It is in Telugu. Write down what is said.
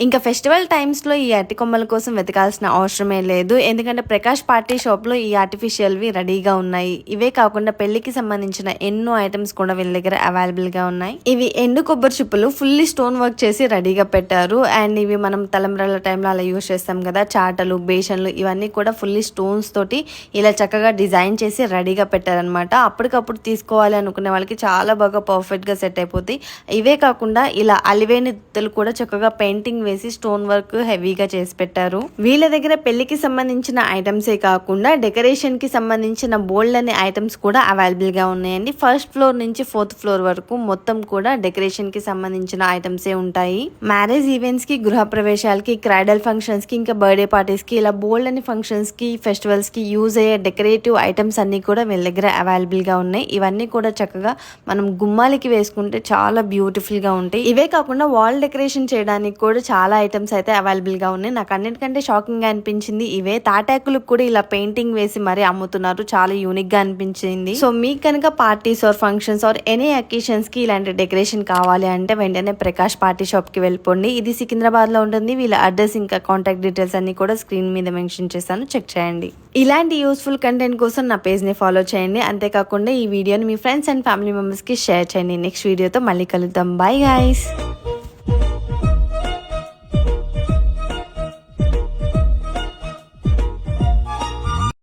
ఇంకా ఫెస్టివల్ టైమ్స్లో ఈ అరటి కొమ్మల కోసం వెతకాల్సిన అవసరమే లేదు. ఎందుకంటే ప్రకాష్ పార్టీ షాప్లో ఈ ఆర్టిఫిషియల్వి రెడీగా ఉన్నాయి. ఇవే కాకుండా పెళ్లికి సంబంధించిన ఎన్నో ఐటమ్స్ కూడా వీళ్ళ దగ్గర అవైలబుల్గా ఉన్నాయి. ఇవి ఎండు కొబ్బరి చిప్పులు ఫుల్లీ స్టోన్ వర్క్ చేసి రెడీగా పెట్టారు. అండ్ ఇవి మనం తలంబ్రాల టైంలో అలా యూజ్ చేస్తాం కదా, చాటలు, బేషన్లు, ఇవన్నీ కూడా ఫుల్లీ స్టోన్స్ తోటి ఇలా చక్కగా డిజైన్ చేసి రెడీగా పెట్టారనమాట. అప్పటికప్పుడు తీసుకోవాలి అనుకునే వాళ్ళకి చాలా బాగా పర్ఫెక్ట్గా సెట్ అయిపోతాయి. ఇవే కాకుండా ఇలా అలివేని దుత్తులు కూడా చక్కగా పెయింటింగ్ వేసి స్టోన్ వర్క్ హెవీగా చేసి పెట్టారు. వీళ్ళ దగ్గర పెళ్లికి సంబంధించిన ఐటమ్సే కాకుండా డెకరేషన్ కి సంబంధించిన బోల్డ్ అనే ఐటమ్స్ కూడా అవైలబుల్ గా ఉన్నాయండి. ఫస్ట్ ఫ్లోర్ నుంచి 4th ఫ్లోర్ వరకు మొత్తం కూడా డెకరేషన్ కి సంబంధించిన ఐటమ్సే ఉంటాయి. మ్యారేజ్ ఈవెంట్స్ కి, గృహ ప్రవేశాలకి, క్రైడల్ ఫంక్షన్స్ కి, ఇంకా బర్త్డే పార్టీస్ కి, ఇలా బోల్డ్ అనే ఫంక్షన్స్ కి, ఫెస్టివల్స్ కి యూజ్ అయ్యే డెకరేటివ్ ఐటమ్స్ అన్ని కూడా వీళ్ళ దగ్గర అవైలబుల్ గా ఉన్నాయి. ఇవన్నీ కూడా చక్కగా మనం గుమ్మాలకి వేసుకుంటే చాలా బ్యూటిఫుల్ గా ఉంటాయి. ఇవే కాకుండా వాల్ డెకరేషన్ చేయడానికి కూడా చాలా ఐటమ్స్ అయితే అవైలబుల్ గా ఉన్నాయి. నాకు అన్నిటికంటే షాకింగ్ గా అనిపించింది ఇవే. తాటాకులకు కూడా ఇలా పెయింటింగ్ వేసి మరీ అమ్ముతున్నారు. చాలా యూనిక్ గా అనిపించింది. సో మీకు కనుక parties or functions or any occasions కి ఇలాంటి డెకరేషన్ కావాలి అంటే వెంటనే ప్రకాష్ పార్టీ షాప్ కి వెళ్ళిపోండి. ఇది సికింద్రాబాద్ లో ఉంటుంది. వీళ్ళ అడ్రస్ ఇంకా కాంటాక్ట్ డీటెయిల్స్ అన్ని కూడా స్క్రీన్ మీద మెన్షన్ చేస్తాను, చెక్ చేయండి. ఇలాంటి యూస్ఫుల్ కంటెంట్ కోసం నా పేజ్ ని ఫాలో చేయండి. అంతేకాకుండా ఈ వీడియోని మీ ఫ్రెండ్స్ అండ్ ఫ్యామిలీ మెంబర్స్ కి షేర్ చేయండి. నెక్స్ట్ వీడియోతో మళ్ళీ కలుద్దాం. Bye guys.